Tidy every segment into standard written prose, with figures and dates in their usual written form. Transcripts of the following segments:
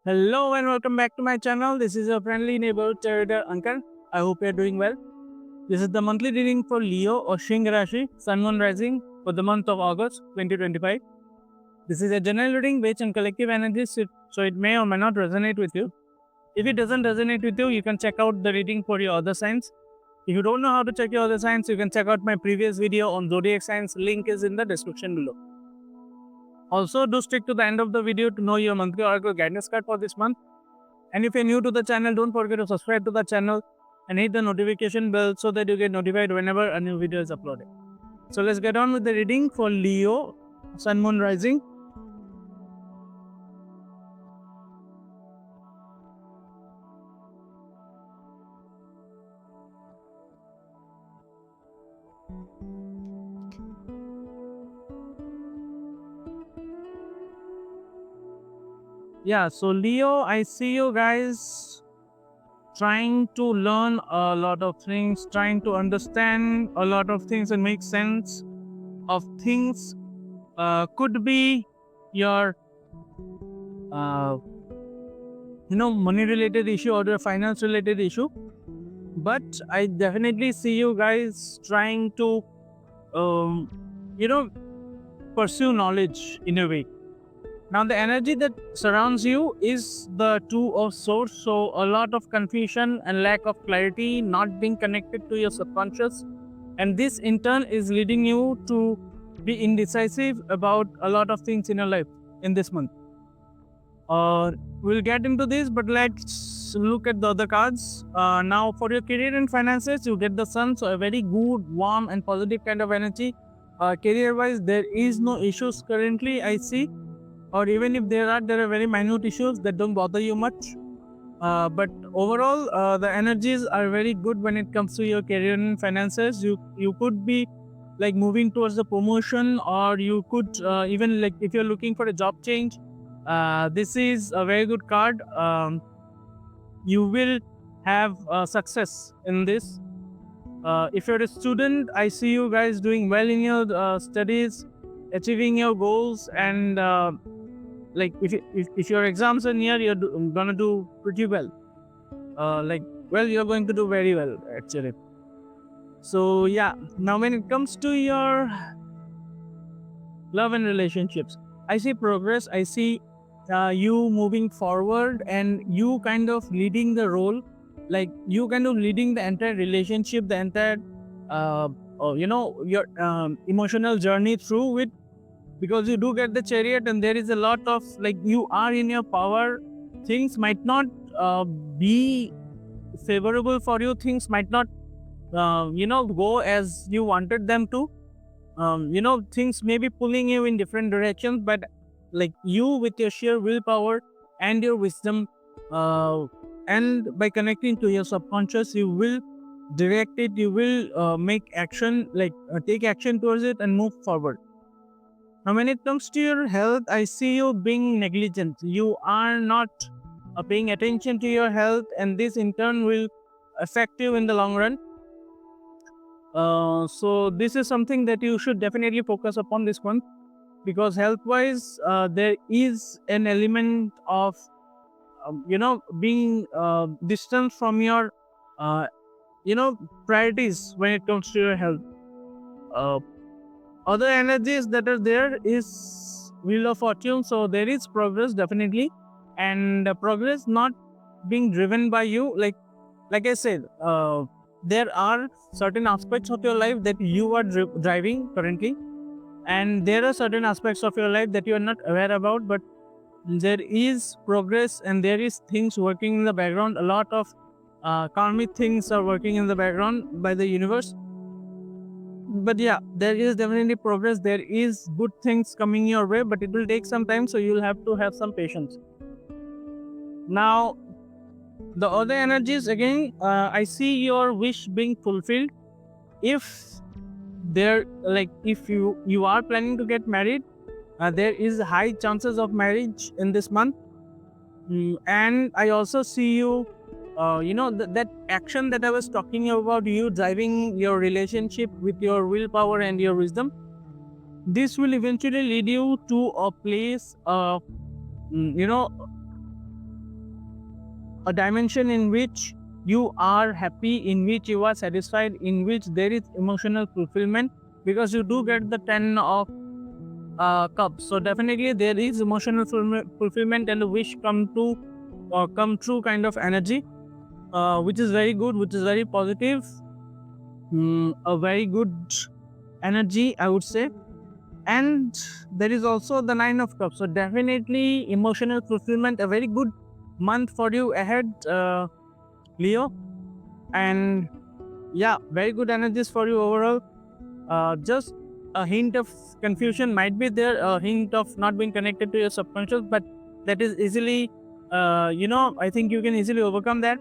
Hello and welcome back to my channel. This is your friendly neighbor Trader Ankar. I hope you are doing well. This is the monthly reading for Leo or Shing Rashi, Sun Moon Rising for the month of August 2025. This is a general reading based on collective energies, so it may or may not resonate with you. If it doesn't resonate with you, you can check out the reading for your other signs. If you don't know how to check your other signs, you can check out my previous video on zodiac signs. Link is in the description below. Also, do stick to the end of the video to know your monthly oracle guidance card for this month. And if you're new to the channel, don't forget to subscribe to the channel and hit the notification bell so that you get notified whenever a new video is uploaded. So let's get on with the reading for Leo, Sun Moon Rising. Yeah, so Leo, I see you guys trying to learn a lot of things, trying to understand a lot of things and make sense of things. Could be your money related issue or your finance related issue, but I definitely see you guys trying to um, you know pursue knowledge in a way. Now the energy that surrounds you is the Two of Swords, so a lot of confusion and lack of clarity, not being connected to your subconscious, and this in turn is leading you to be indecisive about a lot of things in your life in this month. We'll get into this, but let's look at the other cards. Now for your career and finances, you get the Sun, so a very good, warm and positive kind of energy. Career wise, there is no issues currently I see, or even if there are very minute issues that don't bother you much. But overall, the energies are very good when it comes to your career and finances. You could be like moving towards the promotion, or you could even like if you're looking for a job change. This is a very good card. You will have success in this. If you're a student, I see you guys doing well in your studies, achieving your goals, and like if your exams are near, you're gonna do pretty well. You're going to do very well actually. So yeah, now when it comes to your love and relationships, I see progress. I see you moving forward and you kind of leading the role, like you kind of leading the entire relationship, the entire your emotional journey through it, because you do get the Chariot and there is a lot of like you are in your power. Things might not be favorable for you, things might not go as you wanted them to. Things may be pulling you in different directions, but like you with your sheer willpower and your wisdom, and by connecting to your subconscious, you will direct it, you will make action, take action towards it and move forward. Now when it comes to your health, I see you being negligent. You are not paying attention to your health, and this in turn will affect you in the long run. So this is something that you should definitely focus upon this one, because health wise there is an element of being distant from your priorities when it comes to your health. Other energies that are there is Wheel of Fortune, so there is progress definitely, and progress not being driven by you. Like I said, there are certain aspects of your life that you are driving currently, and there are certain aspects of your life that you are not aware about, but there is progress and there is things working in the background. A lot of karmic things are working in the background by the universe. But yeah, there is definitely progress, there is good things coming your way, but it will take some time, so you'll have to have some patience. Now the other energies again, I see your wish being fulfilled. If if you are planning to get married, there is high chances of marriage in this month. And I also see you that action that I was talking about, you driving your relationship with your willpower and your wisdom, this will eventually lead you to a place of a dimension in which you are happy, in which you are satisfied, in which there is emotional fulfillment, because you do get the 10 of cups. So definitely there is emotional fulfillment and a wish come true kind of energy, which is very good, which is very positive. A very good energy, I would say. And there is also the 9 of cups, so definitely emotional fulfillment, a very good month for you ahead, Leo. And yeah, very good energies for you overall. Just a hint of confusion might be there, a hint of not being connected to your subconscious, but that is easily, I think you can easily overcome that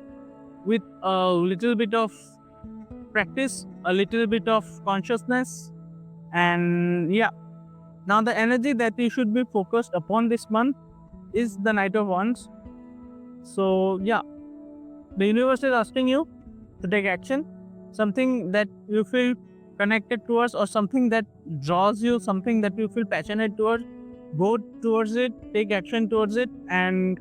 with a little bit of practice, a little bit of consciousness. And yeah, now the energy that you should be focused upon this month is the Knight of Wands. So yeah, the universe is asking you to take action, something that you feel connected towards, or something that draws you, something that you feel passionate towards. Go towards it, take action towards it, and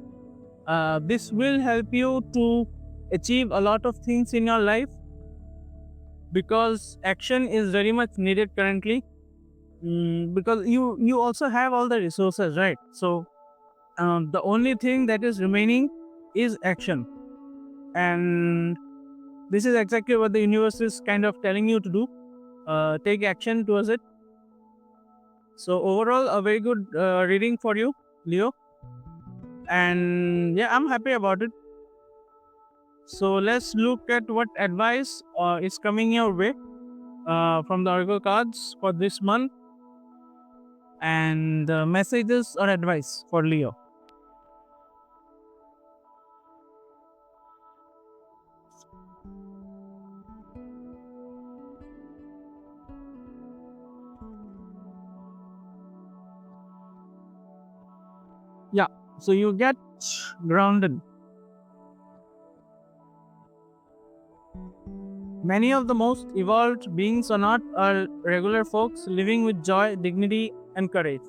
this will help you to achieve a lot of things in your life, because action is very much needed currently. Because you also have all the resources, right? So the only thing that is remaining is action, and this is exactly what the universe is kind of telling you to do. Take action towards it. So overall, a very good reading for you, Leo, and yeah, I'm happy about it. So let's look at what advice is coming your way from the oracle cards for this month, and messages or advice for Leo. Yeah, so you get grounded. Many of the most evolved beings on earth are regular folks living with joy, dignity, and courage.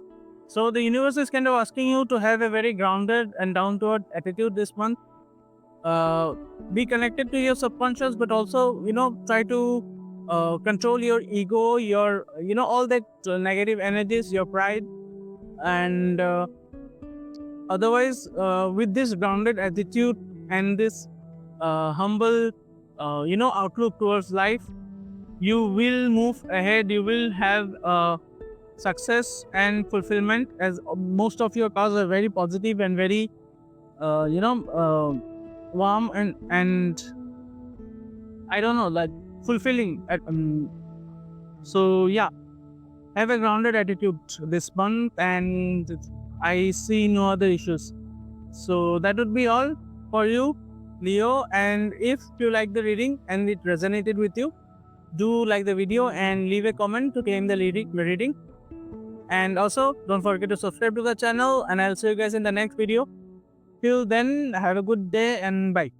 So the universe is kind of asking you to have a very grounded and down to earth attitude this month. Be connected to your subconscious, but also, try to control your ego, your, all that negative energies, your pride, and otherwise, with this grounded attitude and this humble, outlook towards life, you will move ahead. You will have success and fulfillment, as most of your cards are very positive and very, warm and I don't know, like fulfilling. So yeah, have a grounded attitude this month, and I see no other issues. So that would be all for you, Leo. And if you like the reading and it resonated with you, do like the video and leave a comment to claim the reading. And also, don't forget to subscribe to the channel, and I'll see you guys in the next video. Till then, have a good day and bye.